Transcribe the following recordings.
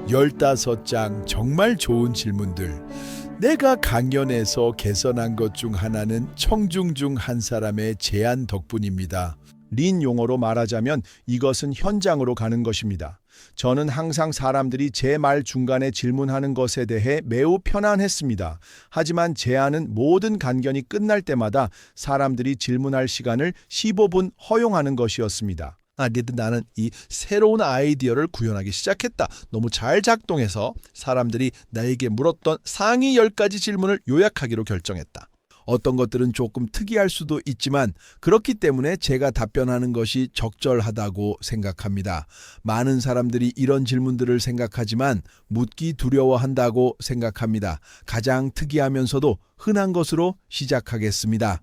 15장 정말 좋은 질문들. 내가 강연에서 개선한 것 중 하나는 청중 중 한 사람의 제안 덕분입니다. 린 용어로 말하자면 이것은 현장으로 가는 것입니다. 저는 항상 사람들이 제 말 중간에 질문하는 것에 대해 매우 편안했습니다. 하지만 제안은 모든 강연이 끝날 때마다 사람들이 질문할 시간을 15분 허용하는 것이었습니다. 나는 이 새로운 아이디어를 구현하기 시작했다. 너무 잘 작동해서 사람들이 나에게 물었던 상위 10가지 질문을 요약하기로 결정했다. 어떤 것들은 조금 특이할 수도 있지만 그렇기 때문에 제가 답변하는 것이 적절하다고 생각합니다. 많은 사람들이 이런 질문들을 생각하지만 묻기 두려워한다고 생각합니다. 가장 특이하면서도 흔한 것으로 시작하겠습니다.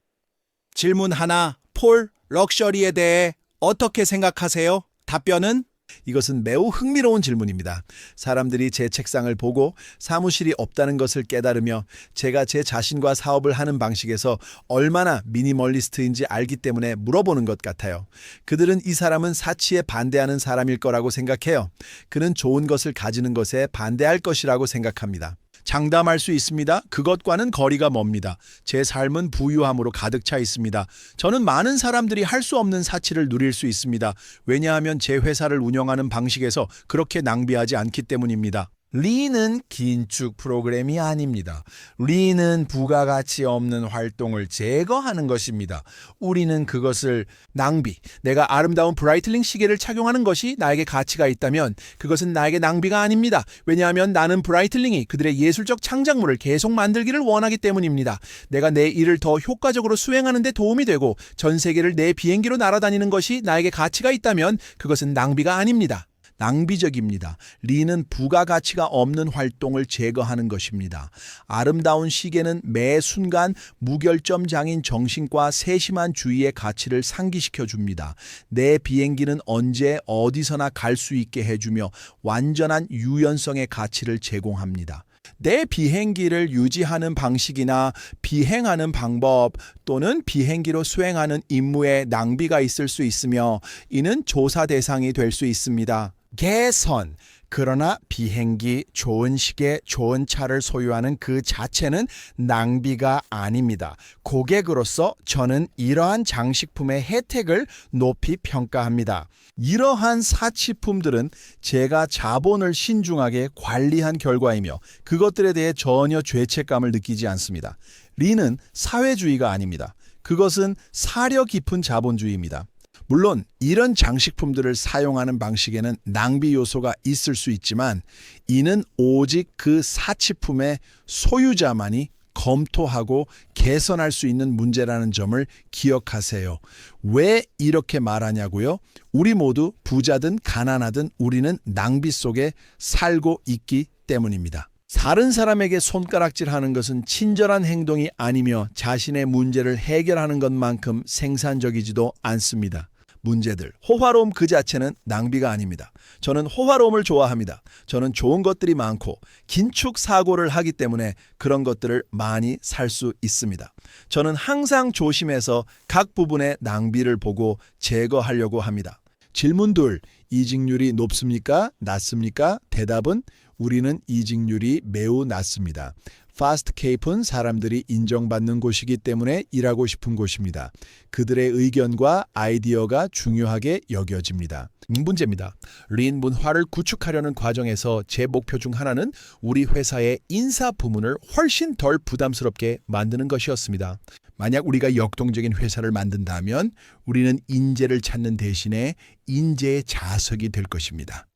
질문 하나, 폴 럭셔리에 대해 어떻게 생각하세요? 답변은? 이것은 매우 흥미로운 질문입니다. 사람들이 제 책상을 보고 사무실이 없다는 것을 깨달으며 제가 제 자신과 사업을 하는 방식에서 얼마나 미니멀리스트인지 알기 때문에 물어보는 것 같아요. 그들은 이 사람은 사치에 반대하는 사람일 거라고 생각해요. 그는 좋은 것을 가지는 것에 반대할 것이라고 생각합니다. 장담할 수 있습니다. 그것과는 거리가 멉니다. 제 삶은 부유함으로 가득 차 있습니다. 저는 많은 사람들이 할 수 없는 사치를 누릴 수 있습니다. 왜냐하면 제 회사를 운영하는 방식에서 그렇게 낭비하지 않기 때문입니다. 리는 긴축 프로그램이 아닙니다. 리는 부가가치 없는 활동을 제거하는 것입니다. 우리는 그것을 낭비, 내가 아름다운 브라이틀링 시계를 착용하는 것이 나에게 가치가 있다면 그것은 나에게 낭비가 아닙니다. 왜냐하면 나는 브라이틀링이 그들의 예술적 창작물을 계속 만들기를 원하기 때문입니다. 내가 내 일을 더 효과적으로 수행하는 데 도움이 되고 전 세계를 내 비행기로 날아다니는 것이 나에게 가치가 있다면 그것은 낭비가 아닙니다. 낭비적입니다. 리는 부가가치가 없는 활동을 제거하는 것입니다. 아름다운 시계는 매 순간 무결점장인 정신과 세심한 주의의 가치를 상기시켜 줍니다. 내 비행기는 언제 어디서나 갈 수 있게 해주며 완전한 유연성의 가치를 제공합니다. 내 비행기를 유지하는 방식이나 비행하는 방법 또는 비행기로 수행하는 임무에 낭비가 있을 수 있으며 이는 조사 대상이 될 수 있습니다. 개선. 그러나 비행기, 좋은 시계, 좋은 차를 소유하는 그 자체는 낭비가 아닙니다. 고객으로서 저는 이러한 장식품의 혜택을 높이 평가합니다. 이러한 사치품들은 제가 자본을 신중하게 관리한 결과이며 그것들에 대해 전혀 죄책감을 느끼지 않습니다. 리는 사회주의가 아닙니다. 그것은 사려 깊은 자본주의입니다. 물론 이런 장식품들을 사용하는 방식에는 낭비 요소가 있을 수 있지만 이는 오직 그 사치품의 소유자만이 검토하고 개선할 수 있는 문제라는 점을 기억하세요. 왜 이렇게 말하냐고요? 우리 모두 부자든 가난하든 우리는 낭비 속에 살고 있기 때문입니다. 다른 사람에게 손가락질하는 것은 친절한 행동이 아니며 자신의 문제를 해결하는 것만큼 생산적이지도 않습니다. 문제들, 호화로움 그 자체는 낭비가 아닙니다. 저는 호화로움을 좋아합니다. 저는 좋은 것들이 많고 긴축 사고를 하기 때문에 그런 것들을 많이 살 수 있습니다. 저는 항상 조심해서 각 부분의 낭비를 보고 제거하려고 합니다. 질문 둘, 이직률이 높습니까? 낮습니까? 대답은 우리는 이직률이 매우 낮습니다. 파스트 케이프는 사람들이 인정받는 곳이기 때문에 일하고 싶은 곳입니다. 그들의 의견과 아이디어가 중요하게 여겨집니다. 문제입니다. 린 문화를 구축하려는 과정에서 제 목표 중 하나는 우리 회사의 인사 부문을 훨씬 덜 부담스럽게 만드는 것이었습니다. 만약 우리가 역동적인 회사를 만든다면 우리는 인재를 찾는 대신에 인재의 자석이 될 것입니다.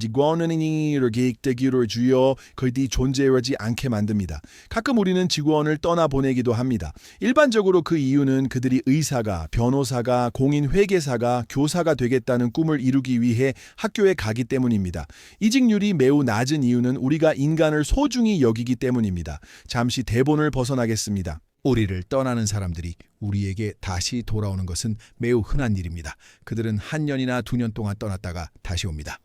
직원은 계획되기로 주여 그들이 존재하지 않게 만듭니다. 가끔 우리는 직원을 떠나보내기도 합니다. 일반적으로 그 이유는 그들이 의사가, 변호사가, 공인회계사가, 교사가 되겠다는 꿈을 이루기 위해 학교에 가기 때문입니다. 이직률이 매우 낮은 이유는 우리가 인간을 소중히 여기기 때문입니다. 잠시 대본을 벗어나겠습니다. 우리를 떠나는 사람들이 우리에게 다시 돌아오는 것은 매우 흔한 일입니다. 그들은 한 년이나 2년 동안 떠났다가 다시 옵니다.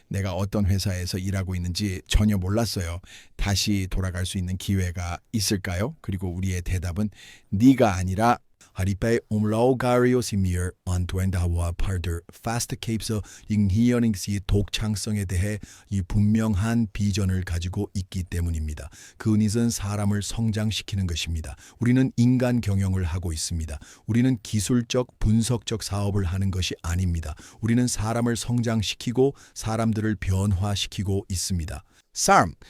내가 어떤 회사에서 일하고 있는지 전혀 몰랐어요. 다시 돌아갈 수 있는 기회가 있을까요? 그리고 우리의 대답은 네가 아니라 Haripe umlaugarios imir 안된다와 파르더 Fast Cape에서 잉히어닝스의 독창성에 대해 이 분명한 비전을 가지고 있기 때문입니다. 그 뜻은 사람을 성장시키는 것입니다. 우리는 인간 경영을 하고 있습니다. 우리는 기술적, 분석적 사업을 하는 것이 아닙니다. 우리는 사람을 성장시키고 사람들을 변화시키고 있습니다.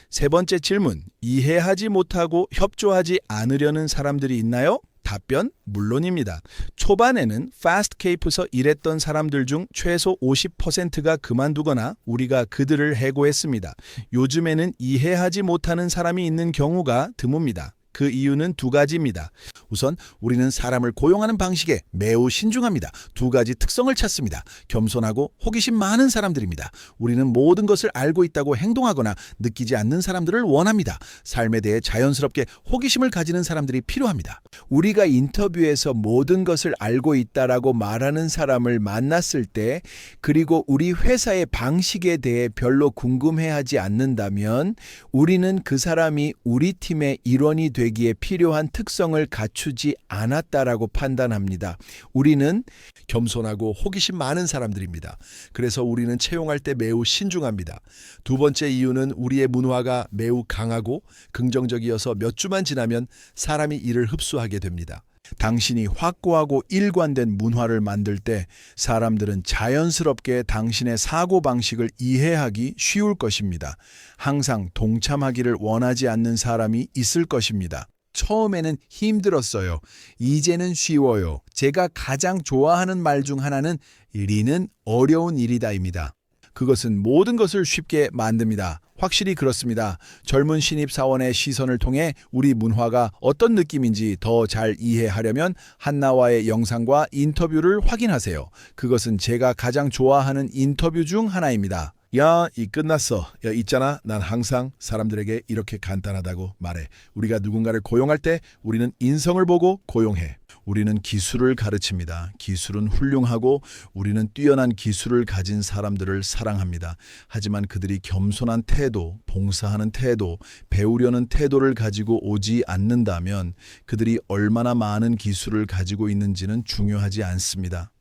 세 번째 질문. 이해하지 못하고 협조하지 않으려는 사람들이 있나요? 답변, 물론입니다. 초반에는 패스트케이프에서 일했던 사람들 중 최소 50%가 그만두거나 우리가 그들을 해고했습니다. 요즘에는 이해하지 못하는 사람이 있는 경우가 드뭅니다. 그 이유는 두 가지입니다. 우선 우리는 사람을 고용하는 방식에 매우 신중합니다. 두 가지 특성을 찾습니다. 겸손하고 호기심 많은 사람들입니다. 우리는 모든 것을 알고 있다고 행동하거나 느끼지 않는 사람들을 원합니다. 삶에 대해 자연스럽게 호기심을 가지는 사람들이 필요합니다. 우리가 인터뷰에서 모든 것을 알고 있다라고 말하는 사람을 만났을 때, 그리고 우리 회사의 방식에 대해 별로 궁금해하지 않는다면 우리는 그 사람이 우리 팀의 일원이 되기에 필요한 특성을 갖추지 않았다라고 판단합니다. 우리는 겸손하고 호기심 많은 사람들입니다. 그래서 우리는 채용할 때 매우 신중합니다. 두 번째 이유는 우리의 문화가 매우 강하고 긍정적이어서 몇 주만 지나면 사람이 이를 흡수하게 됩니다. 당신이 확고하고 일관된 문화를 만들 때 사람들은 자연스럽게 당신의 사고방식을 이해하기 쉬울 것입니다. 항상 동참하기를 원하지 않는 사람이 있을 것입니다. 처음에는 힘들었어요. 이제는 쉬워요. 제가 가장 좋아하는 말 중 하나는 일은 어려운 일이다입니다. 그것은 모든 것을 쉽게 만듭니다. 확실히 그렇습니다. 젊은 신입사원의 시선을 통해 우리 문화가 어떤 느낌인지 더 잘 이해하려면 한나와의 영상과 인터뷰를 확인하세요. 그것은 제가 가장 좋아하는 인터뷰 중 하나입니다. 야, 이 끝났어. 야, 있잖아. 난 항상 사람들에게 이렇게 간단하다고 말해. 우리가 누군가를 고용할 때 우리는 인성을 보고 고용해. 우리는 기술을 가르칩니다. 기술은 훌륭하고 우리는 뛰어난 기술을 가진 사람들을 사랑합니다. 하지만 그들이 겸손한 태도, 봉사하는 태도, 배우려는 태도를 가지고 오지 않는다면 그들이 얼마나 많은 기술을 가지고 있는지는 중요하지 않습니다.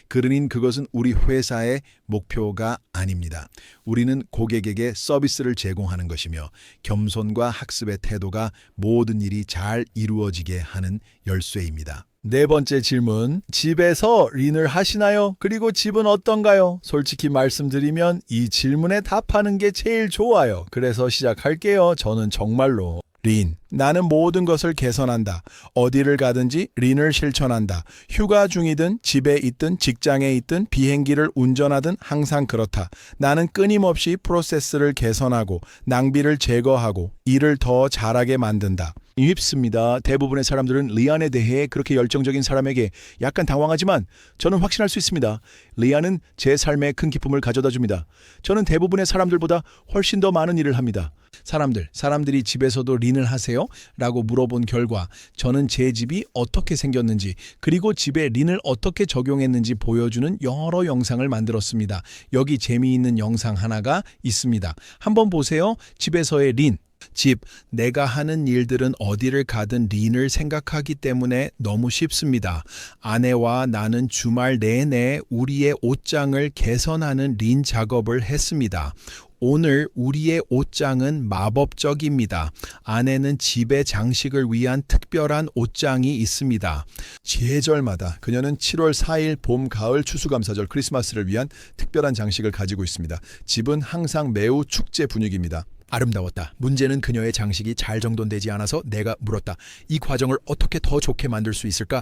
그러니 그것은 우리 회사의 목표가 아닙니다. 우리는 고객에게 서비스를 제공하는 것이며 겸손과 학습의 태도가 모든 일이 잘 이루어지게 하는 열쇠입니다. 네 번째 질문. 집에서 린을 하시나요? 그리고 집은 어떤가요? 솔직히 말씀드리면 이 질문에 답하는 게 제일 좋아요. 그래서 시작할게요. 저는 정말로 린. 나는 모든 것을 개선한다. 어디를 가든지 린을 실천한다. 휴가 중이든 집에 있든 직장에 있든 비행기를 운전하든 항상 그렇다. 나는 끊임없이 프로세스를 개선하고 낭비를 제거하고 일을 더 잘하게 만든다. 쉽습니다. 대부분의 사람들은 리안에 대해 그렇게 열정적인 사람에게 약간 당황하지만 저는 확신할 수 있습니다. 리안은 제 삶에 큰 기쁨을 가져다 줍니다. 저는 대부분의 사람들보다 훨씬 더 많은 일을 합니다. 사람들이 집에서도 린을 하세요? 라고 물어본 결과 저는 제 집이 어떻게 생겼는지 그리고 집에 린을 어떻게 적용했는지 보여주는 여러 영상을 만들었습니다. 여기 재미있는 영상 하나가 있습니다. 한번 보세요. 집에서의 린. 내가 하는 일들은 어디를 가든 린을 생각하기 때문에 너무 쉽습니다. 아내와 나는 주말 내내 우리의 옷장을 개선하는 린 작업을 했습니다. 오늘 우리의 옷장은 마법적입니다. 안에는 집의 장식을 위한 특별한 옷장이 있습니다. 계절마다 그녀는 7월 4일 봄, 가을, 추수감사절, 크리스마스를 위한 특별한 장식을 가지고 있습니다. 집은 항상 매우 축제 분위기입니다. 아름다웠다. 문제는 그녀의 장식이 잘 정돈되지 않아서 내가 물었다. 이 과정을 어떻게 더 좋게 만들 수 있을까?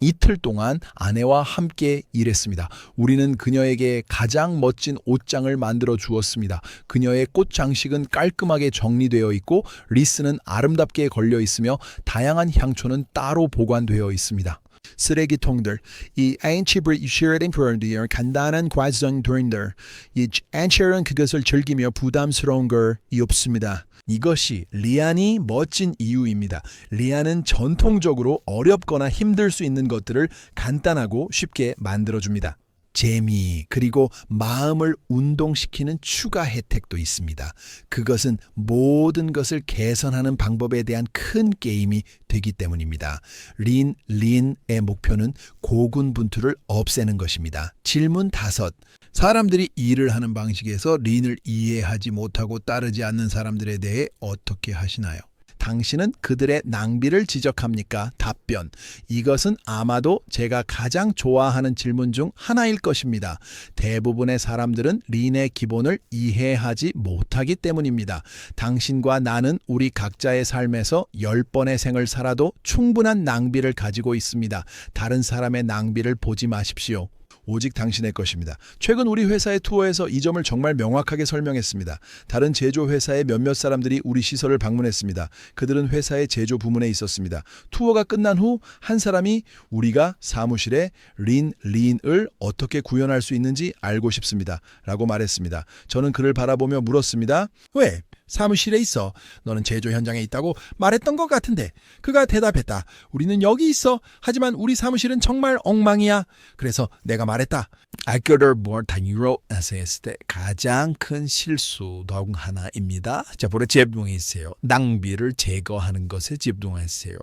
이틀 동안 아내와 함께 일했습니다. 우리는 그녀에게 가장 멋진 옷장을 만들어 주었습니다. 그녀의 꽃 장식은 깔끔하게 정리되어 있고 리스는 아름답게 걸려 있으며 다양한 향초는 따로 보관되어 있습니다. 쓰레기통들, 이 안치브리쉬르된 프로디어 간단한 과정들인들, 이 안치는 그것을 즐기며 부담스러운 것이 없습니다. 이것이 리안이 멋진 이유입니다. 리안은 전통적으로 어렵거나 힘들 수 있는 것들을 간단하고 쉽게 만들어줍니다. 재미, 그리고 마음을 운동시키는 추가 혜택도 있습니다. 그것은 모든 것을 개선하는 방법에 대한 큰 게임이 되기 때문입니다. 린의 목표는 고군분투를 없애는 것입니다. 질문 5. 사람들이 일을 하는 방식에서 린을 이해하지 못하고 따르지 않는 사람들에 대해 어떻게 하시나요? 당신은 그들의 낭비를 지적합니까? 답변. 이것은 아마도 제가 가장 좋아하는 질문 중 하나일 것입니다. 대부분의 사람들은 린의 기본을 이해하지 못하기 때문입니다. 당신과 나는 우리 각자의 삶에서 10번의 생을 살아도 충분한 낭비를 가지고 있습니다. 다른 사람의 낭비를 보지 마십시오. 오직 당신의 것입니다. 최근 우리 회사의 투어에서 이 점을 정말 명확하게 설명했습니다. 다른 제조 회사의 몇몇 사람들이 우리 시설을 방문했습니다. 그들은 회사의 제조 부문에 있었습니다. 투어가 끝난 후 한 사람이 우리가 사무실에 린을 어떻게 구현할 수 있는지 알고 싶습니다. 라고 말했습니다. 저는 그를 바라보며 물었습니다. 왜? 사무실에 있어. 너는 제조 현장에 있다고 말했던 것 같은데. 그가 대답했다. 우리는 여기 있어. 하지만 우리 사무실은 정말 엉망이야. 그래서 내가 말했다. 아껴를 몰타니로 했을 때 가장 큰 실수 중 하나입니다. 자, 보래 집중하세요. 낭비를 제거하는 것에 집중하세요.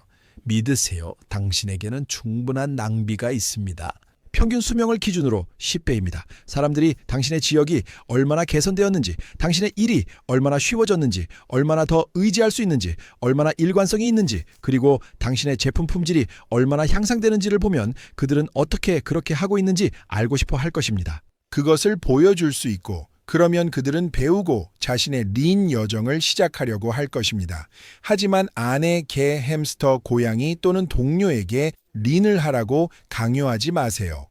믿으세요. 당신에게는 충분한 낭비가 있습니다. 평균 수명을 기준으로 10배입니다. 사람들이 당신의 지역이 얼마나 개선되었는지, 당신의 일이 얼마나 쉬워졌는지, 얼마나 더 의지할 수 있는지, 얼마나 일관성이 있는지, 그리고 당신의 제품 품질이 얼마나 향상되는지를 보면 그들은 어떻게 그렇게 하고 있는지 알고 싶어 할 것입니다. 그것을 보여줄 수 있고, 그러면 그들은 배우고 자신의 린 여정을 시작하려고 할 것입니다. 하지만 아내, 개, 햄스터, 고양이 또는 동료에게 린을 하라고 강요하지 마세요.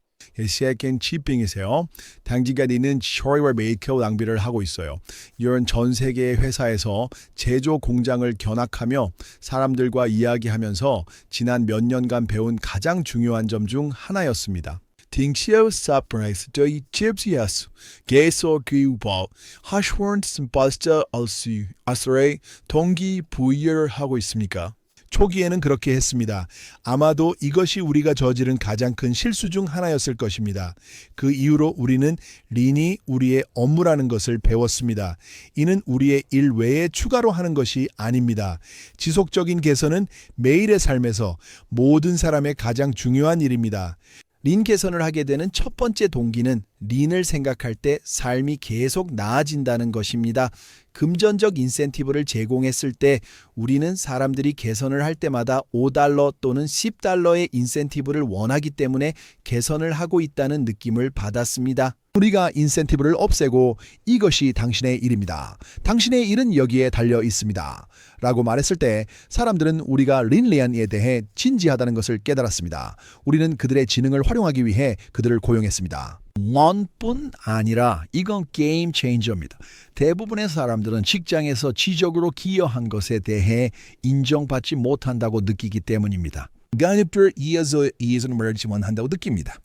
세컨 치핑이세요. 당신과 니는 쇼리와 메이커 낭비를 하고 있어요. 이런 전 세계의 회사에서 제조 공장을 견학하며 사람들과 이야기하면서 지난 몇 년간 배운 가장 중요한 점 중 하나였습니다. 딩시어 서프라이스의 집시야스 계속 교육법 하시원스 버스터 알수 아스레 동기 부여를 하고 있습니까? 초기에는 그렇게 했습니다. 아마도 이것이 우리가 저지른 가장 큰 실수 중 하나였을 것입니다. 그 이후로 우리는 린이 우리의 업무라는 것을 배웠습니다. 이는 우리의 일 외에 추가로 하는 것이 아닙니다. 지속적인 개선은 매일의 삶에서 모든 사람의 가장 중요한 일입니다. 린 개선을 하게 되는 첫 번째 동기는 린을 생각할 때 삶이 계속 나아진다는 것입니다. 금전적 인센티브를 제공했을 때 우리는 사람들이 개선을 할 때마다 $5 또는 $10의 인센티브를 원하기 때문에 개선을 하고 있다는 느낌을 받았습니다. 우리가 인센티브를 없애고 이것이 당신의 일입니다. 당신의 일은 여기에 달려 있습니다. 라고 말했을 때 사람들은 우리가 린리안에 대해 진지하다는 것을 깨달았습니다. 우리는 그들의 지능을 활용하기 위해 그들을 고용했습니다. 원뿐 아니라 이건 게임 체인저입니다. 대부분의 사람들은 직장에서 지적으로 기여한 것에 대해 인정받지 못한다고 느끼기 때문입니다. 간입들 이해서는 말하지만 한다고 느낍니다.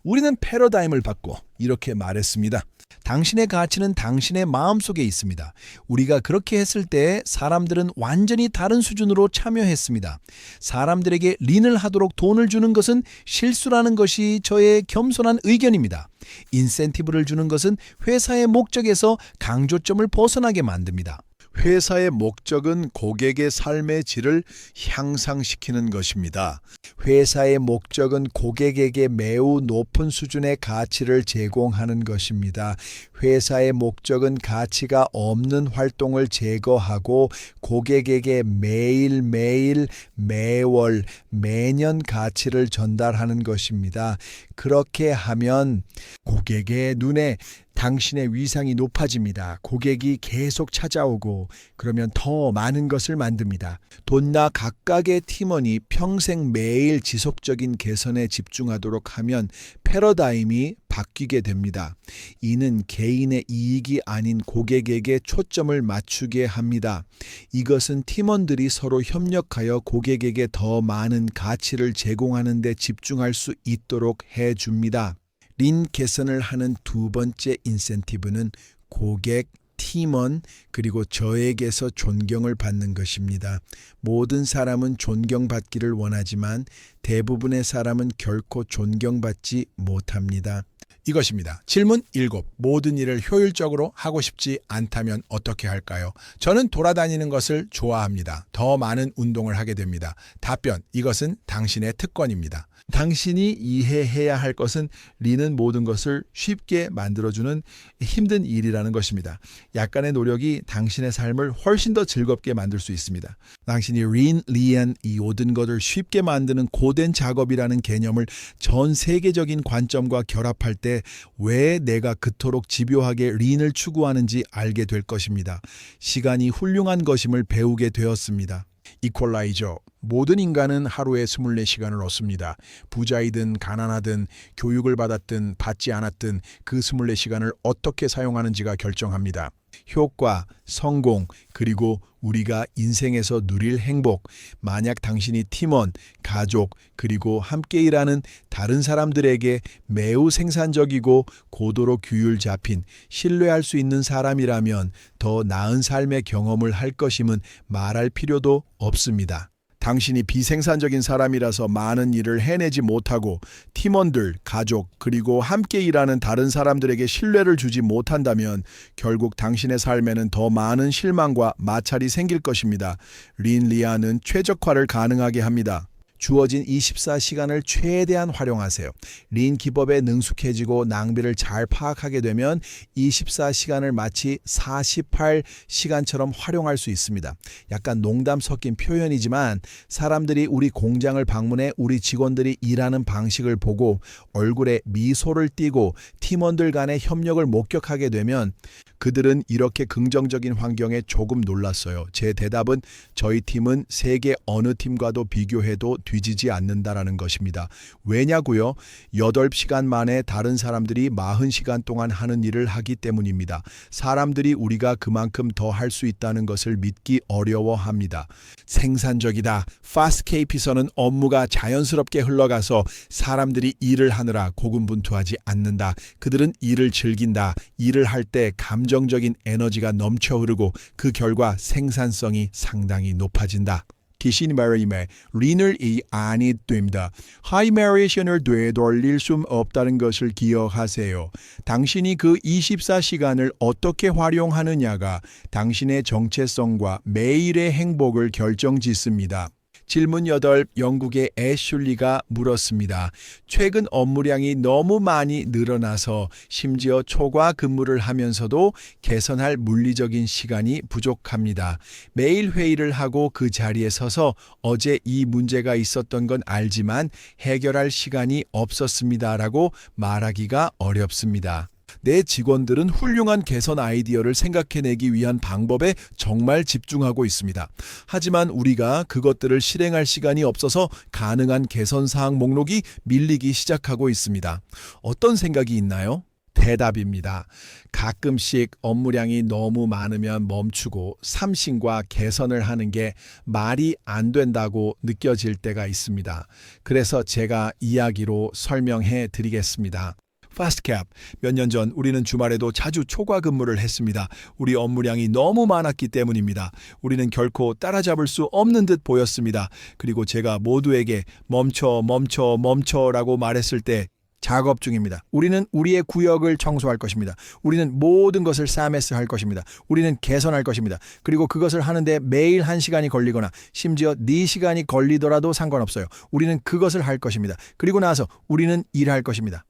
우리는 패러다임을 바꿔 이렇게 말했습니다. 당신의 가치는 당신의 마음속에 있습니다. 우리가 그렇게 했을 때 사람들은 완전히 다른 수준으로 참여했습니다. 사람들에게 린을 하도록 돈을 주는 것은 실수라는 것이 저의 겸손한 의견입니다. 인센티브를 주는 것은 회사의 목적에서 강조점을 벗어나게 만듭니다. 회사의 목적은 고객의 삶의 질을 향상시키는 것입니다. 회사의 목적은 고객에게 매우 높은 수준의 가치를 제공하는 것입니다. 회사의 목적은 가치가 없는 활동을 제거하고 고객에게 매일매일, 매월, 매년 가치를 전달하는 것입니다. 그렇게 하면 고객의 눈에 당신의 위상이 높아집니다. 고객이 계속 찾아오고 그러면 더 많은 것을 만듭니다. 돈나 각각의 팀원이 평생 매일 지속적인 개선에 집중하도록 하면 패러다임이 바뀌게 됩니다. 이는 개인의 이익이 아닌 고객에게 초점을 맞추게 합니다. 이것은 팀원들이 서로 협력하여 고객에게 더 많은 가치를 제공하는 데 집중할 수 있도록 해줍니다. 린 개선을 하는 두 번째 인센티브는 고객, 팀원, 그리고 저에게서 존경을 받는 것입니다. 모든 사람은 존경받기를 원하지만 대부분의 사람은 결코 존경받지 못합니다. 이것입니다. 질문 7. 모든 일을 효율적으로 하고 싶지 않다면 어떻게 할까요? 저는 돌아다니는 것을 좋아합니다. 더 많은 운동을 하게 됩니다. 답변. 이것은 당신의 특권입니다. 당신이 이해해야 할 것은 리는 모든 것을 쉽게 만들어주는 힘든 일이라는 것입니다. 약간의 노력이 당신의 삶을 훨씬 더 즐겁게 만들 수 있습니다. 당신이 리안 이 모든 것을 쉽게 만드는 고된 작업이라는 개념을 전 세계적인 관점과 결합할 때 왜 내가 그토록 집요하게 린을 추구하는지 알게 될 것입니다. 시간이 훌륭한 것임을 배우게 되었습니다. 이퀄라이저. 모든 인간은 하루에 24시간을 얻습니다. 부자이든 가난하든 교육을 받았든 받지 않았든 그 24시간을 어떻게 사용하는지가 결정합니다. 효과, 성공, 그리고 우리가 인생에서 누릴 행복. 만약 당신이 팀원, 가족, 그리고 함께 일하는 다른 사람들에게 매우 생산적이고 고도로 규율 잡힌 신뢰할 수 있는 사람이라면 더 나은 삶의 경험을 할 것임은 말할 필요도 없습니다. 당신이 비생산적인 사람이라서 많은 일을 해내지 못하고 팀원들, 가족, 그리고 함께 일하는 다른 사람들에게 신뢰를 주지 못한다면 결국 당신의 삶에는 더 많은 실망과 마찰이 생길 것입니다. 리안은 최적화를 가능하게 합니다. 주어진 24시간을 최대한 활용하세요. 린 기법에 능숙해지고 낭비를 잘 파악하게 되면 24시간을 마치 48시간처럼 활용할 수 있습니다. 약간 농담 섞인 표현이지만 사람들이 우리 공장을 방문해 우리 직원들이 일하는 방식을 보고 얼굴에 미소를 띠고 팀원들 간의 협력을 목격하게 되면 그들은 이렇게 긍정적인 환경에 조금 놀랐어요. 제 대답은 저희 팀은 세계 어느 팀과도 비교해도 뒤지지 않는다라는 것입니다. 왜냐고요? 8시간 만에 다른 사람들이 40시간 동안 하는 일을 하기 때문입니다. 사람들이 우리가 그만큼 더 할 수 있다는 것을 믿기 어려워합니다. 생산적이다. 파스트케이피서는 업무가 자연스럽게 흘러가서 사람들이 일을 하느라 고군분투하지 않는다. 그들은 일을 즐긴다. 일을 할 때 감정적인 에너지가 넘쳐 흐르고 그 결과 생산성이 상당히 높아진다. 귀신 말임에 리널이 아니 됩니다. 하이메리션을 되돌릴 수 없다는 것을 기억하세요. 당신이 그 24시간을 어떻게 활용하느냐가 당신의 정체성과 매일의 행복을 결정짓습니다. 질문 8. 영국의 애슐리가 물었습니다. 최근 업무량이 너무 많이 늘어나서 심지어 초과 근무를 하면서도 개선할 물리적인 시간이 부족합니다. 매일 회의를 하고 그 자리에 서서 어제 이 문제가 있었던 건 알지만 해결할 시간이 없었습니다라고 말하기가 어렵습니다. 내 직원들은 훌륭한 개선 아이디어를 생각해내기 위한 방법에 정말 집중하고 있습니다. 하지만 우리가 그것들을 실행할 시간이 없어서 가능한 개선 사항 목록이 밀리기 시작하고 있습니다. 어떤 생각이 있나요? 대답입니다. 가끔씩 업무량이 너무 많으면 멈추고 삼심과 개선을 하는 게 말이 안 된다고 느껴질 때가 있습니다. 그래서 제가 이야기로 설명해 드리겠습니다. 파스트캡. 몇 년 전 우리는 주말에도 자주 초과 근무를 했습니다. 우리 업무량이 너무 많았기 때문입니다. 우리는 결코 따라잡을 수 없는 듯 보였습니다. 그리고 제가 모두에게 멈춰라고 말했을 때 작업 중입니다. 우리는 우리의 구역을 청소할 것입니다. 우리는 모든 것을 사메스 할 것입니다. 우리는 개선할 것입니다. 그리고 그것을 하는데 매일 1시간이 걸리거나 심지어 4시간이 걸리더라도 상관없어요. 우리는 그것을 할 것입니다. 그리고 나서 우리는 일할 것입니다.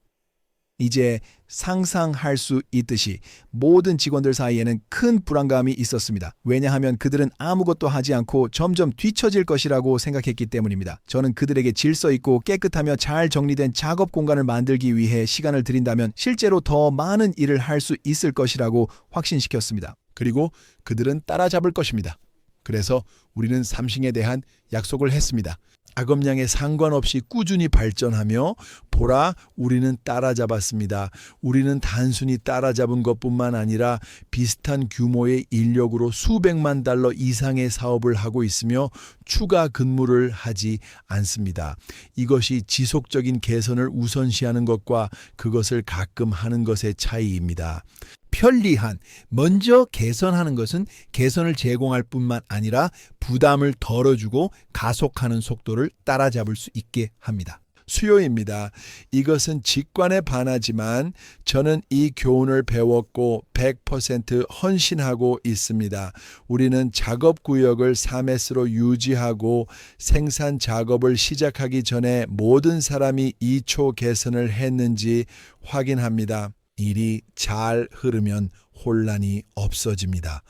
이제 상상할 수 있듯이 모든 직원들 사이에는 큰 불안감이 있었습니다. 왜냐하면 그들은 아무것도 하지 않고 점점 뒤처질 것이라고 생각했기 때문입니다. 저는 그들에게 질서 있고 깨끗하며 잘 정리된 작업 공간을 만들기 위해 시간을 들인다면 실제로 더 많은 일을 할 수 있을 것이라고 확신시켰습니다. 그리고 그들은 따라잡을 것입니다. 그래서 우리는 삼싱에 대한 약속을 했습니다. 작업량에 상관없이 꾸준히 발전하며 보라, 우리는 따라잡았습니다. 우리는 단순히 따라잡은 것뿐만 아니라 비슷한 규모의 인력으로 수백만 달러 이상의 사업을 하고 있으며 추가 근무를 하지 않습니다. 이것이 지속적인 개선을 우선시하는 것과 그것을 가끔 하는 것의 차이입니다. 편리한, 먼저 개선하는 것은 개선을 제공할 뿐만 아니라 부담을 덜어주고 가속하는 속도를 따라잡을 수 있게 합니다. 수요입니다. 이것은 직관에 반하지만 저는 이 교훈을 배웠고 100% 헌신하고 있습니다. 우리는 작업 구역을 3S로 유지하고 생산 작업을 시작하기 전에 모든 사람이 2초 개선을 했는지 확인합니다. 일이 잘 흐르면 혼란이 없어집니다.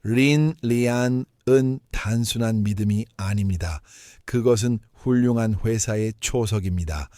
리안은 단순한 믿음이 아닙니다. 그것은 훌륭한 회사의 초석입니다.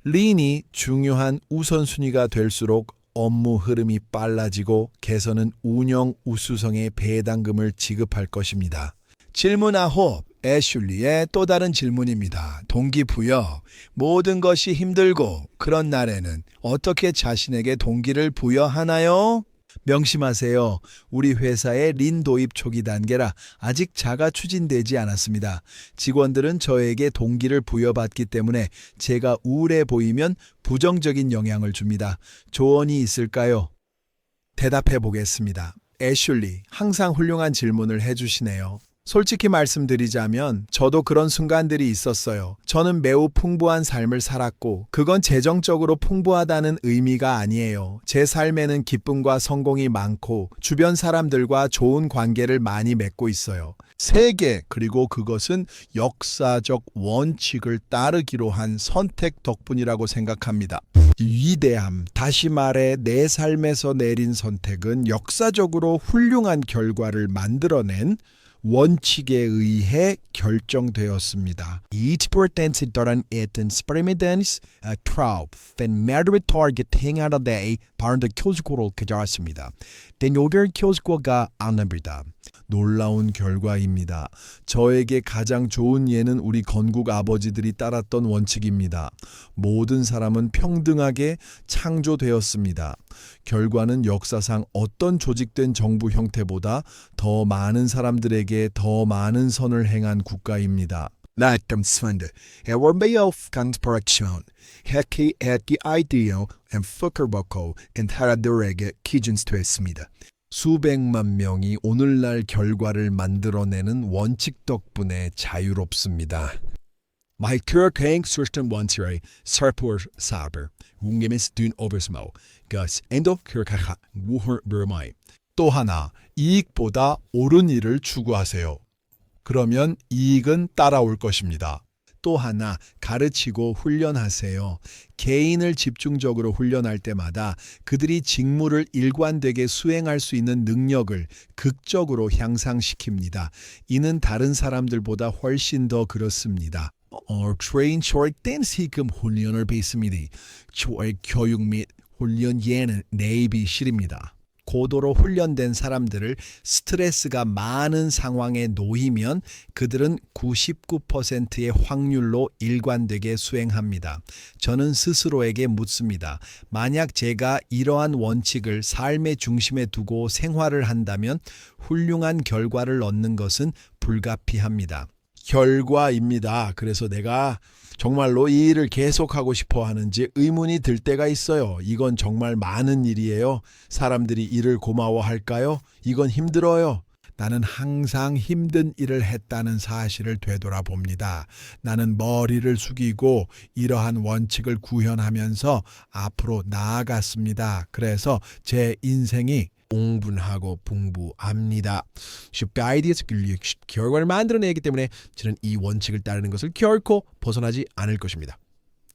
린이 중요한 우선순위가 될수록 업무 흐름이 빨라지고 개선은 운영 우수성에 배당금을 지급할 것입니다. 질문 9. 애슐리의 또 다른 질문입니다. 동기부여. 모든 것이 힘들고 그런 날에는 어떻게 자신에게 동기를 부여하나요? 명심하세요. 우리 회사의 린 도입 초기 단계라 아직 자가 추진되지 않았습니다. 직원들은 저에게 동기를 부여받기 때문에 제가 우울해 보이면 부정적인 영향을 줍니다. 조언이 있을까요? 대답해 보겠습니다. 애슐리, 항상 훌륭한 질문을 해주시네요. 솔직히 말씀드리자면 저도 그런 순간들이 있었어요. 저는 매우 풍부한 삶을 살았고 그건 재정적으로 풍부하다는 의미가 아니에요. 제 삶에는 기쁨과 성공이 많고 주변 사람들과 좋은 관계를 많이 맺고 있어요. 세계 그리고 그것은 역사적 원칙을 따르기로 한 선택 덕분이라고 생각합니다. 위대함, 다시 말해 내 삶에서 내린 선택은 역사적으로 훌륭한 결과를 만들어낸 원칙에 의해 결정되었습니다. 20%에 따른 스프리미던스 트라우프 메르 타겟팅 하나 데이 바른데 결과를 가져왔습니다. 요결 결과가 아닙니다. 놀라운 결과입니다. 저에게 가장 좋은 예는 우리 건국 아버지들이 따랐던 원칙입니다. 모든 사람은 평등하게 창조되었습니다. 결과는 역사상 어떤 조직된 정부 형태보다 더 많은 사람들에게 더 많은 선을 행한 국가입니다. 나름스펀드 에워메어 컨스퍼렉션 해키 에티 아이디어 앤 포커버코 엔타라들에게 기준스됐습니다. 수백만 명이 오늘날 결과를 만들어내는 원칙 덕분에 자유롭습니다. My current system 원칙의 설포 사ber 웅게미스 둔 오버스모 gus 엔도 cur카하 우허 버마이. 또 하나, 이익보다 옳은 일을 추구하세요. 그러면 이익은 따라올 것입니다. 또 하나, 가르치고 훈련하세요. 개인을 집중적으로 훈련할 때마다 그들이 직무를 일관되게 수행할 수 있는 능력을 극적으로 향상시킵니다. 이는 다른 사람들보다 훨씬 더 그렇습니다. 트레인 절대는 지금 훈련을 받습니다. 저의 교육 및 훈련 예는 네이비실입니다. 고도로 훈련된 사람들을 스트레스가 많은 상황에 놓이면 그들은 99%의 확률로 일관되게 수행합니다. 저는 스스로에게 묻습니다. 만약 제가 이러한 원칙을 삶의 중심에 두고 생활을 한다면 훌륭한 결과를 얻는 것은 불가피합니다. 결과입니다. 그래서 내가 정말로 이 일을 계속하고 싶어 하는지 의문이 들 때가 있어요. 이건 정말 많은 일이에요. 사람들이 일을 고마워할까요? 이건 힘들어요. 나는 항상 힘든 일을 했다는 사실을 되돌아봅니다. 나는 머리를 숙이고 이러한 원칙을 구현하면서 앞으로 나아갔습니다. 그래서 제 인생이 옹분하고 풍부합니다. 아이디어에서 결과를 만들어내기 때문에 저는 이 원칙을 따르는 것을 결코 벗어나지 않을 것입니다.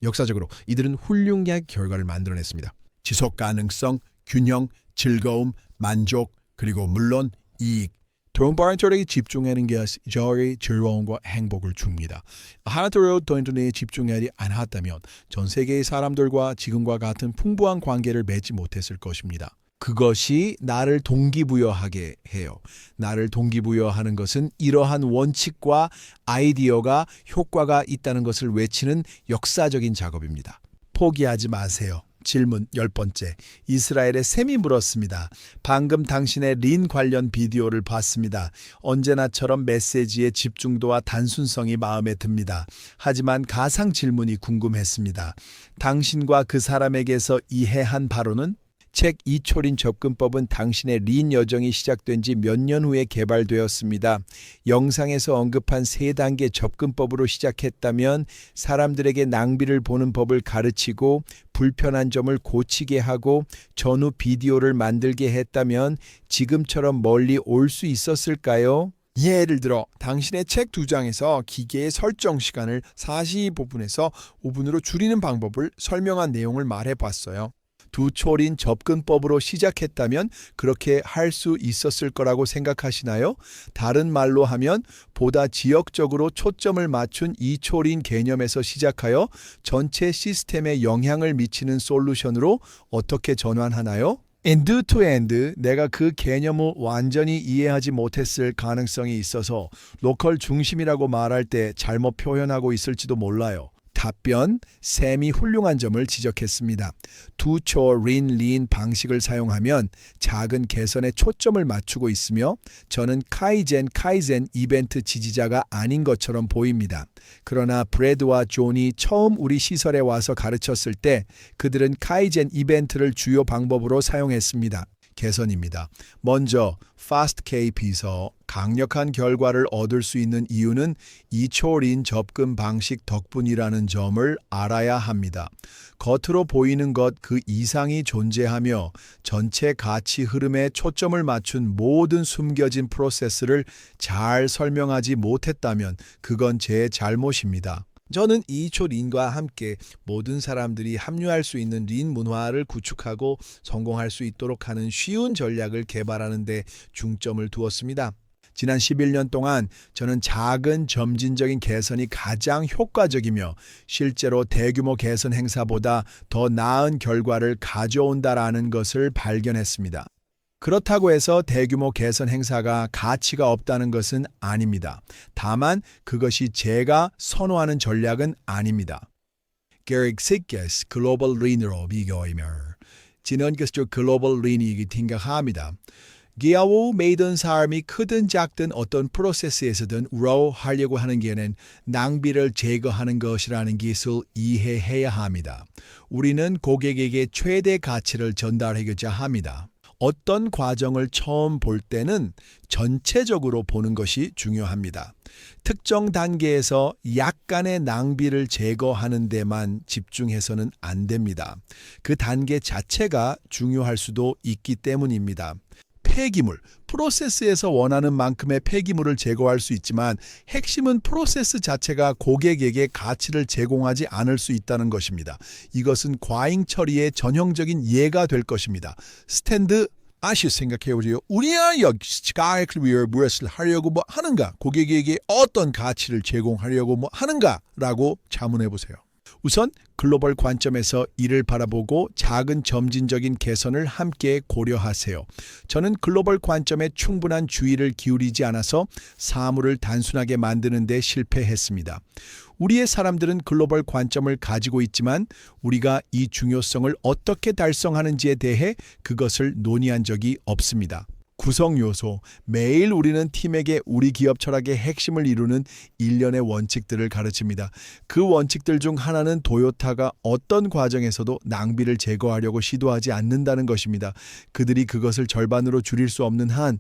역사적으로 이들은 훌륭한 결과를 만들어냈습니다. 지속 가능성, 균형, 즐거움, 만족, 그리고 물론 이익. 돈 버는 쪽에 집중하는 게 저의 즐거움과 행복을 줍니다. 하나도 돈에 집중하지 않았다면 전 세계의 사람들과 지금과 같은 풍부한 관계를 맺지 못했을 것입니다. 그것이 나를 동기부여하게 해요. 나를 동기부여하는 것은 이러한 원칙과 아이디어가 효과가 있다는 것을 외치는 역사적인 작업입니다. 포기하지 마세요. 질문 10번째. 이스라엘의 샘이 물었습니다. 방금 당신의 린 관련 비디오를 봤습니다. 언제나처럼 메시지의 집중도와 단순성이 마음에 듭니다. 하지만 가상 질문이 궁금했습니다. 당신과 그 사람에게서 이해한 바로는? 책 이초린 접근법은 당신의 린 여정이 시작된 지 몇 년 후에 개발되었습니다. 영상에서 언급한 3단계 접근법으로 시작했다면 사람들에게 낭비를 보는 법을 가르치고 불편한 점을 고치게 하고 전후 비디오를 만들게 했다면 지금처럼 멀리 올 수 있었을까요? 예를 들어 당신의 책 2장에서 기계의 설정 시간을 45분에서 5분으로 줄이는 방법을 설명한 내용을 말해봤어요. 두초린 접근법으로 시작했다면 그렇게 할 수 있었을 거라고 생각하시나요? 다른 말로 하면 보다 지역적으로 초점을 맞춘 이초린 개념에서 시작하여 전체 시스템에 영향을 미치는 솔루션으로 어떻게 전환하나요? end to end 내가 그 개념을 완전히 이해하지 못했을 가능성이 있어서 로컬 중심이라고 말할 때 잘못 표현하고 있을지도 몰라요. 답변, 샘이 훌륭한 점을 지적했습니다. 두초 린 방식을 사용하면 작은 개선에 초점을 맞추고 있으며 저는 카이젠 이벤트 지지자가 아닌 것처럼 보입니다. 그러나 브래드와 존이 처음 우리 시설에 와서 가르쳤을 때 그들은 카이젠 이벤트를 주요 방법으로 사용했습니다. 개선입니다. 먼저 Fast KP에서 강력한 결과를 얻을 수 있는 이유는 이초린 접근 방식 덕분이라는 점을 알아야 합니다. 겉으로 보이는 것 그 이상이 존재하며 전체 가치 흐름에 초점을 맞춘 모든 숨겨진 프로세스를 잘 설명하지 못했다면 그건 제 잘못입니다. 저는 이초 린과 함께 모든 사람들이 합류할 수 있는 린 문화를 구축하고 성공할 수 있도록 하는 쉬운 전략을 개발하는 데 중점을 두었습니다. 지난 11년 동안 저는 작은 점진적인 개선이 가장 효과적이며 실제로 대규모 개선 행사보다 더 나은 결과를 가져온다라는 것을 발견했습니다. 그렇다고 해서 대규모 개선 행사가 가치가 없다는 것은 아닙니다. 다만 그것이 제가 선호하는 전략은 아닙니다. 게릭 시케스 글로벌 린으로 비교하며 지는 것도 글로벌 린이 생각합니다. 기아오 메이든 사람이 크든 작든 어떤 프로세스에서든 우러 하려고 하는 게는 낭비를 제거하는 것이라는 것을 이해해야 합니다. 우리는 고객에게 최대 가치를 전달하고자 합니다. 어떤 과정을 처음 볼 때는 전체적으로 보는 것이 중요합니다. 특정 단계에서 약간의 낭비를 제거하는 데만 집중해서는 안 됩니다. 그 단계 자체가 중요할 수도 있기 때문입니다. 폐기물, 프로세스에서 원하는 만큼의 폐기물을 제거할 수 있지만 핵심은 프로세스 자체가 고객에게 가치를 제공하지 않을 수 있다는 것입니다. 이것은 과잉 처리의 전형적인 예가 될 것입니다. 스탠드 아시 생각해보세요. 우리야 여기를 위해 무엇을 하려고 뭐 하는가? 고객에게 어떤 가치를 제공하려고 뭐 하는가라고 자문해보세요. 우선 글로벌 관점에서 이를 바라보고 작은 점진적인 개선을 함께 고려하세요. 저는 글로벌 관점에 충분한 주의를 기울이지 않아서 사물을 단순하게 만드는 데 실패했습니다. 우리의 사람들은 글로벌 관점을 가지고 있지만 우리가 이 중요성을 어떻게 달성하는지에 대해 그것을 논의한 적이 없습니다. 구성 요소, 매일 우리는 팀에게 우리 기업 철학의 핵심을 이루는 일련의 원칙들을 가르칩니다. 그 원칙들 중 하나는 토요타가 어떤 과정에서도 낭비를 제거하려고 시도하지 않는다는 것입니다. 그들이 그것을 절반으로 줄일 수 없는 한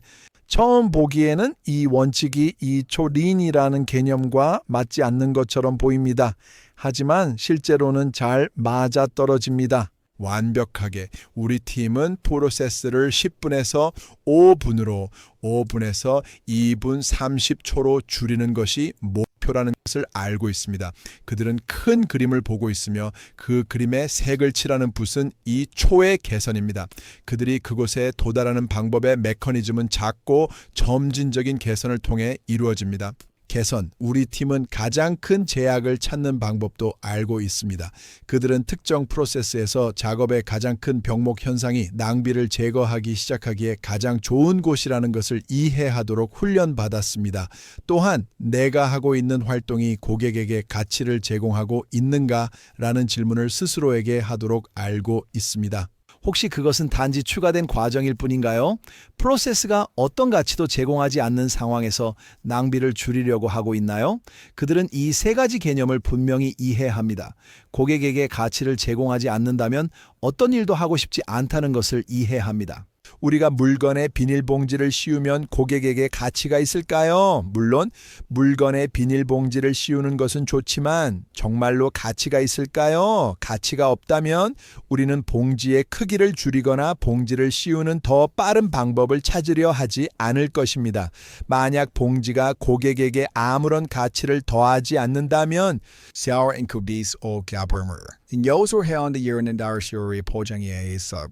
처음 보기에는 이 원칙이 이초린이라는 개념과 맞지 않는 것처럼 보입니다. 하지만 실제로는 잘 맞아떨어집니다. 완벽하게 우리 팀은 프로세스를 10분에서 5분으로 5분에서 2분 30초로 줄이는 것이 목표라는 것을 알고 있습니다. 그들은 큰 그림을 보고 있으며 그 그림에 색을 칠하는 붓은 이 초의 개선입니다. 그들이 그곳에 도달하는 방법의 메커니즘은 작고 점진적인 개선을 통해 이루어집니다. 개선, 우리 팀은 가장 큰 제약을 찾는 방법도 알고 있습니다. 그들은 특정 프로세스에서 작업의 가장 큰 병목 현상이 낭비를 제거하기 시작하기에 가장 좋은 곳이라는 것을 이해하도록 훈련받았습니다. 또한 내가 하고 있는 활동이 고객에게 가치를 제공하고 있는가라는 질문을 스스로에게 하도록 알고 있습니다. 혹시 그것은 단지 추가된 과정일 뿐인가요? 프로세스가 어떤 가치도 제공하지 않는 상황에서 낭비를 줄이려고 하고 있나요? 그들은 이 세 가지 개념을 분명히 이해합니다. 고객에게 가치를 제공하지 않는다면 어떤 일도 하고 싶지 않다는 것을 이해합니다. 우리가 물건에 비닐봉지를 씌우면 고객에게 가치가 있을까요? 물론 물건에 비닐봉지를 씌우는 것은 좋지만 정말로 가치가 있을까요? 가치가 없다면 우리는 봉지의 크기를 줄이거나 봉지를 씌우는 더 빠른 방법을 찾으려 하지 않을 것입니다. 만약 봉지가 고객에게 아무런 가치를 더하지 않는다면 Sour and kubis o gabbermer. 인여소해야 하는 이유는 다르시오리 포장에 있어요.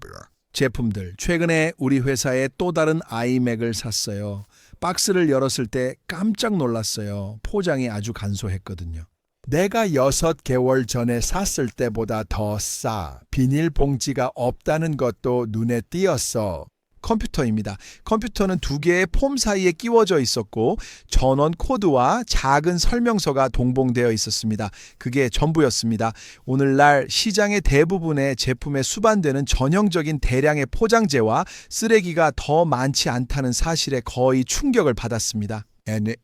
제품들, 최근에 우리 회사에 또 다른 아이맥을 샀어요. 박스를 열었을 때 깜짝 놀랐어요. 포장이 아주 간소했거든요. 내가 6개월 전에 샀을 때보다 더 싸. 비닐봉지가 없다는 것도 눈에 띄었어. 컴퓨터입니다. 컴퓨터는 2개의 폼 사이에 끼워져 있었고 전원 코드와 작은 설명서가 동봉되어 있었습니다. 그게 전부였습니다. 오늘날 시장의 대부분의 제품에 수반되는 전형적인 대량의 포장재와 쓰레기가 더 많지 않다는 사실에 거의 충격을 받았습니다.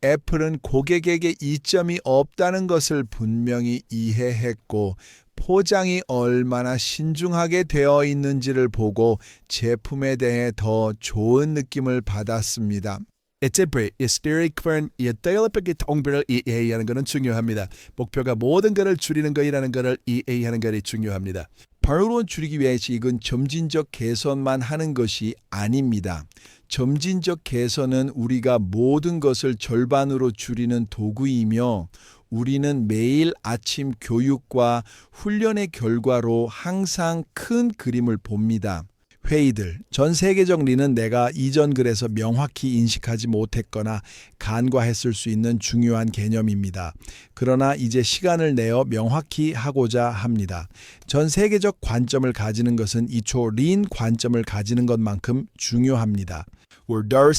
애플은 고객에게 이점이 없다는 것을 분명히 이해했고 포장이 얼마나 신중하게 되어 있는지를 보고 제품에 대해 더 좋은 느낌을 받았습니다. 에체브리, 스테리크런, 이데일리피기 통비를 이해하는 것은 중요합니다. 목표가 모든 것을 줄이는 것이라는 것을 이해하는 것이 중요합니다. 바로 줄이기 위해서 이건 점진적 개선만 하는 것이 아닙니다. 점진적 개선은 우리가 모든 것을 절반으로 줄이는 도구이며 우리는 매일 아침 교육과 훈련의 결과로 항상 큰 그림을 봅니다. 회의들, 전 세계적 리는 내가 이전 글에서 명확히 인식하지 못했거나 간과했을 수 있는 중요한 개념입니다. 그러나 이제 시간을 내어 명확히 하고자 합니다. 전 세계적 관점을 가지는 것은 이초 린 관점을 가지는 것만큼 중요합니다. Wordar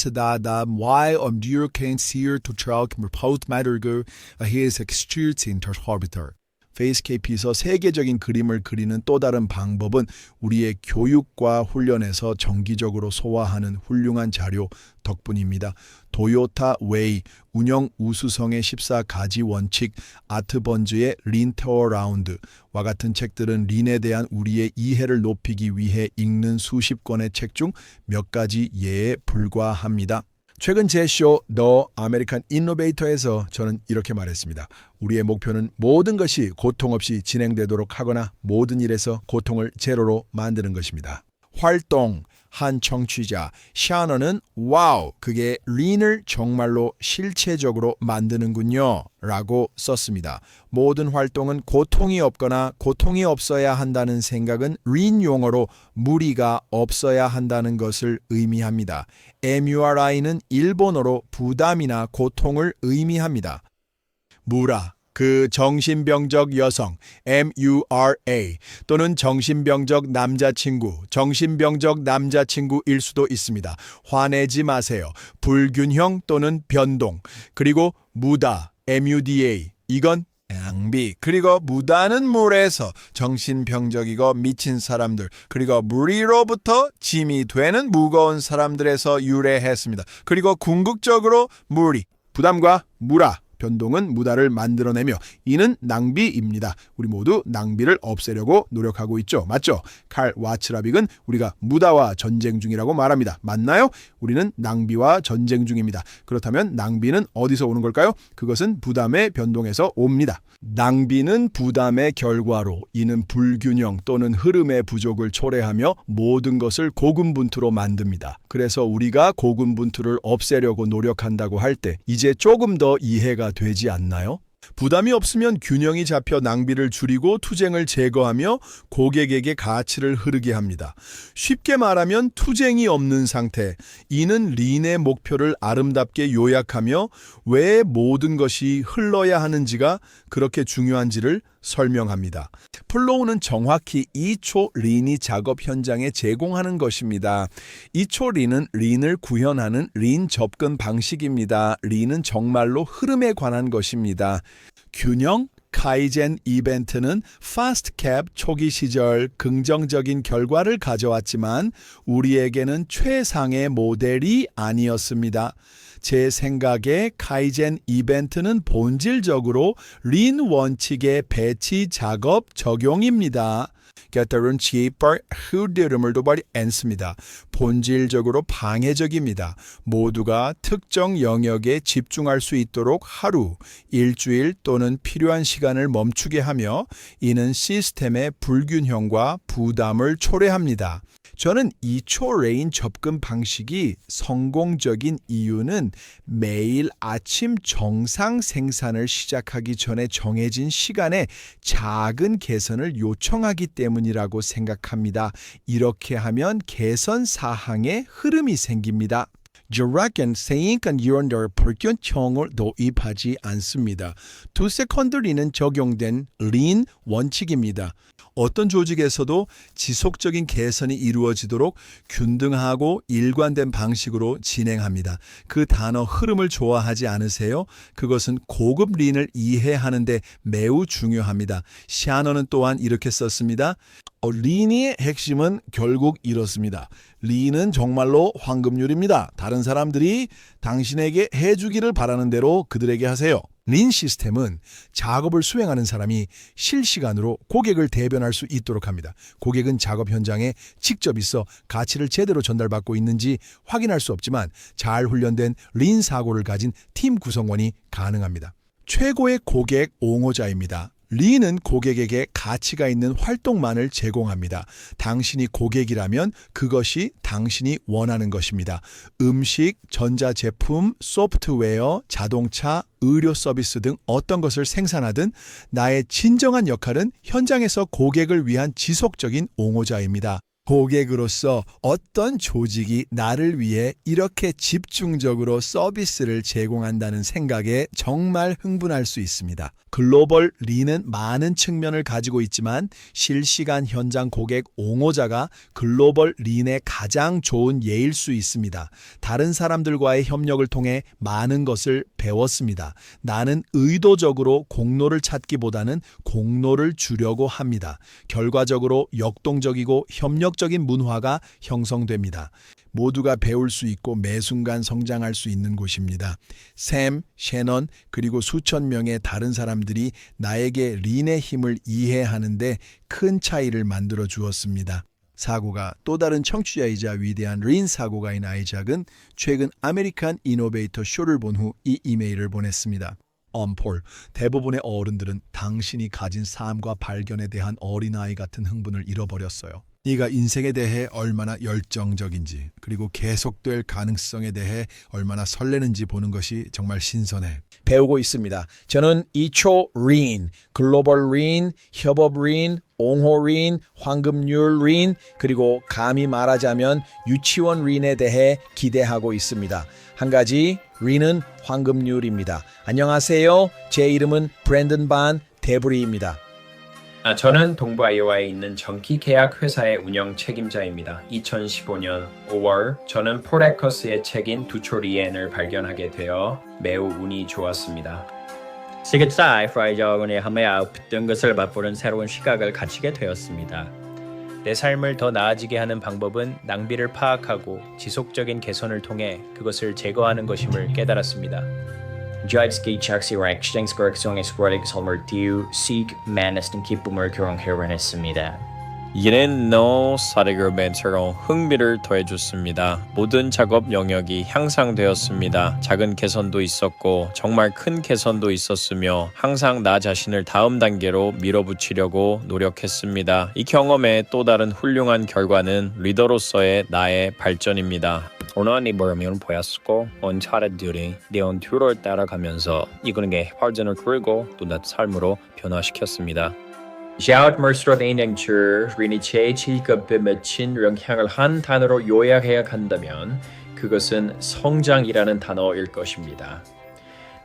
why Durkane seer to Charles Post Mattergu his extreme orbiter. 페이스케이프에서 세계적인 그림을 그리는 또 다른 방법은 우리의 교육과 훈련에서 정기적으로 소화하는 훌륭한 자료 덕분입니다. 도요타 웨이, 운영 우수성의 14가지 원칙, 아트번즈의 린 테어라운드와 같은 책들은 린에 대한 우리의 이해를 높이기 위해 읽는 수십 권의 책 중 몇 가지 예에 불과합니다. 최근 제 쇼 더 아메리칸 인노베이터에서 저는 이렇게 말했습니다. 우리의 목표는 모든 것이 고통 없이 진행되도록 하거나 모든 일에서 고통을 제로로 만드는 것입니다. 활동, 한 청취자 샤너는 와우, 그게 린을 정말로 실체적으로 만드는군요 라고 썼습니다. 모든 활동은 고통이 없거나 고통이 없어야 한다는 생각은 린 용어로 무리가 없어야 한다는 것을 의미합니다. MURI는 일본어로 부담이나 고통을 의미합니다. 무라, 그 정신병적 여성 MURA 또는 정신병적 남자친구, 정신병적 남자친구일 수도 있습니다. 화내지 마세요. 불균형 또는 변동, 그리고 무다 MUDA, 이건 낭비, 그리고 무다는 물에서 정신병적이고 미친 사람들, 그리고 무리로부터 짐이 되는 무거운 사람들에서 유래했습니다. 그리고 궁극적으로 무리, 부담과 무라, 변동은 무다를 만들어내며 이는 낭비입니다. 우리 모두 낭비를 없애려고 노력하고 있죠. 맞죠? 칼 와츠라빅은 우리가 무다와 전쟁 중이라고 말합니다. 맞나요? 우리는 낭비와 전쟁 중입니다. 그렇다면 낭비는 어디서 오는 걸까요? 그것은 부담의 변동에서 옵니다. 낭비는 부담의 결과로 이는 불균형 또는 흐름의 부족을 초래하며 모든 것을 고군분투로 만듭니다. 그래서 우리가 고군분투를 없애려고 노력한다고 할 때 이제 조금 더 이해가 되지 않나요? 부담이 없으면 균형이 잡혀 낭비를 줄이고 투쟁을 제거하며 고객에게 가치를 흐르게 합니다. 쉽게 말하면 투쟁이 없는 상태. 이는 린의 목표를 아름답게 요약하며 왜 모든 것이 흘러야 하는지가 그렇게 중요한지를 설명합니다. 플로우는 정확히 2초 린이 작업 현장에 제공하는 것입니다. 2초 린은 린을 구현하는 린 접근 방식입니다. 린은 정말로 흐름에 관한 것입니다. 균형, 카이젠 이벤트는 파스트캡 초기 시절 긍정적인 결과를 가져왔지만 우리에게는 최상의 모델이 아니었습니다. 제 생각에 카이젠 이벤트는 본질적으로 린 원칙의 배치 작업 적용입니다. 곁들은 지पर 흐름을 도발이 않습니다. 본질적으로 방해적입니다. 모두가 특정 영역에 집중할 수 있도록 하루, 일주일 또는 필요한 시간을 멈추게 하며 이는 시스템의 불균형과 부담을 초래합니다. 저는 2초 레인 접근 방식이 성공적인 이유는 매일 아침 정상 생산을 시작하기 전에 정해진 시간에 작은 개선을 요청하기 때문이라고 생각합니다. 이렇게 하면 개선 사항의 흐름이 생깁니다. 저락은 세인간 유언들 불균형을 도입하지 않습니다. 2세컨드 린은 적용된 린 원칙입니다. 어떤 조직에서도 지속적인 개선이 이루어지도록 균등하고 일관된 방식으로 진행합니다. 그 단어 흐름을 좋아하지 않으세요? 그것은 고급 린을 이해하는데 매우 중요합니다. 샤너는 또한 이렇게 썼습니다. 린의 핵심은 결국 이렇습니다. 린은 정말로 황금률입니다. 다른 사람들이 당신에게 해주기를 바라는 대로 그들에게 하세요. 린 시스템은 작업을 수행하는 사람이 실시간으로 고객을 대변할 수 있도록 합니다. 고객은 작업 현장에 직접 있어 가치를 제대로 전달받고 있는지 확인할 수 없지만 잘 훈련된 린 사고를 가진 팀 구성원이 가능합니다. 최고의 고객 옹호자입니다. 린은 고객에게 가치가 있는 활동만을 제공합니다. 당신이 고객이라면 그것이 당신이 원하는 것입니다. 음식, 전자제품, 소프트웨어, 자동차, 의료 서비스 등 어떤 것을 생산하든 나의 진정한 역할은 현장에서 고객을 위한 지속적인 옹호자입니다. 고객으로서 어떤 조직이 나를 위해 이렇게 집중적으로 서비스를 제공한다는 생각에 정말 흥분할 수 있습니다. 글로벌 린은 많은 측면을 가지고 있지만 실시간 현장 고객 옹호자가 글로벌 린의 가장 좋은 예일 수 있습니다. 다른 사람들과의 협력을 통해 많은 것을 배웠습니다. 나는 의도적으로 공로를 찾기보다는 공로를 주려고 합니다. 결과적으로 역동적이고 협력적인 문화가 형성됩니다. 모두가 배울 수 있고 매 순간 성장할 수 있는 곳입니다. 샘, 셰넌 그리고 수천 명의 다른 사람들이 나에게 린의 힘을 이해하는데 큰 차이를 만들어 주었습니다. 사고가 또 다른 청취자이자 위대한 린 사고가인 아이작은 최근 아메리칸 이노베이터 쇼를 본 후 이 이메일을 보냈습니다. 폴, 대부분의 어른들은 당신이 가진 삶과 발견에 대한 어린아이 같은 흥분을 잃어버렸어요. 네가 인생에 대해 얼마나 열정적인지 그리고 계속될 가능성에 대해 얼마나 설레는지 보는 것이 정말 신선해. 배우고 있습니다. 저는 2초 린, 글로벌 린, 협업 린, 옹호 린, 황금률 린, 그리고 감히 말하자면 유치원 린에 대해 기대하고 있습니다. 한 가지, 린은 황금률입니다. 안녕하세요. 제 이름은 브랜든 반 데브리입니다. 저는 동부 아이오와에 있는 전기 계약 회사의 운영 책임자입니다. 2015년 5월 저는 폴 에커스의 책인 두초 리엔을 발견하게 되어 매우 운이 좋았습니다. 시기차이 프라이저군의 하메아 붙든 것을 맛보는 새로운 시각을 갖추게 되었습니다. 내 삶을 더 나아지게 하는 방법은 낭비를 파악하고 지속적인 개선을 통해 그것을 제거하는 것임을 깨달았습니다. Judge 착시와 액션 거액성의 스포렉 선물 듀 시크 마너스는 기쁨을 경험했습니다. 이는 사례교멘처럼 흥미를 더해줬습니다. 모든 작업 영역이 향상되었습니다. 작은 개선도 있었고 정말 큰 개선도 있었으며 항상 나 자신을 다음 단계로 밀어붙이려고 노력했습니다. 이 경험의 또 다른 훌륭한 결과는 리더로서의 나의 발전입니다. 오늘 이 모험을 보였고 온 차례들이 내온 튜를 따라가면서 이군에게 발전을 그리고 또 내 삶으로 변화시켰습니다. Shout Merstro Nature 리니체의 직업에 미친 영향을 한 단어로 요약해야 한다면 그것은 성장이라는 단어일 것입니다.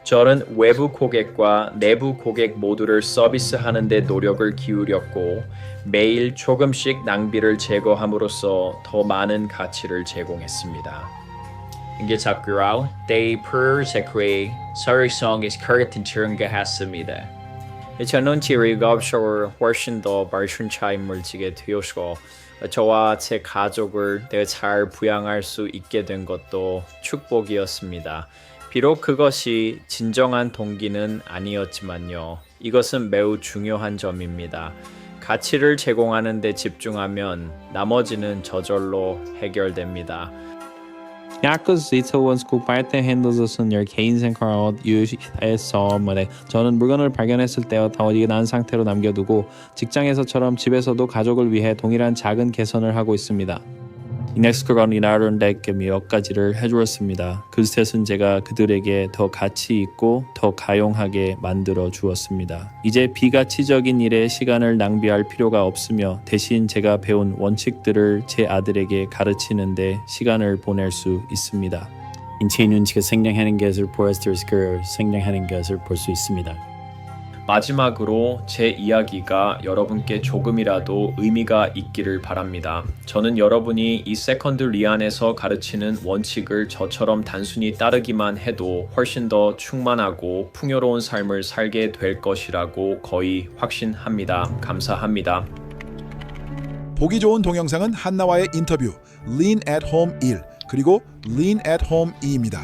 저는 외부 고객과 내부 고객 모두를 서비스하는 데 노력을 기울였고 매일 조금씩 낭비를 제거함으로써 더 많은 가치를 제공했습니다. 이게 작그라우 데이 프르세크의 서리성의 스커트인 증가했습니다. 저는 지리가 없어 훨씬 더 밝은 삶을 지게 되었고 저와 제 가족을 내가 잘 부양할 수 있게 된 것도 축복이었습니다. 비록 그것이 진정한 동기는 아니었지만요. 이것은 매우 중요한 점입니다. 가치를 제공하는 데 집중하면 나머지는 저절로 해결됩니다. Yakos Zito원's 쿠파이테 핸드즈는 열 개인 생활 유에서 말해 저는 물건을 발견했을 때와 어디가 난 상태로 남겨두고 직장에서처럼 집에서도 가족을 위해 동일한 작은 개선을 하고 있습니다. 이넥스크런 이나른데게 몇 가지를 해주었습니다. 그것은 제가 그들에게 더 가치 있고 더 가용하게 만들어 주었습니다. 이제 비가치적인 일에 시간을 낭비할 필요가 없으며 대신 제가 배운 원칙들을 제 아들에게 가르치는데 시간을 보낼 수 있습니다. 인체는 지금 생략하는 것을 보여줄 그 생략하는 것을 볼 수 있습니다. 마지막으로 제 이야기가 여러분께 조금이라도 의미가 있기를 바랍니다. 저는 여러분이 이 세컨드 리안에서 가르치는 원칙을 저처럼 단순히 따르기만 해도 훨씬 더 충만하고 풍요로운 삶을 살게 될 것이라고 거의 확신합니다. 감사합니다. 보기 좋은 동영상은 한나와의 인터뷰 Lean at Home 1 그리고 Lean at Home 2입니다.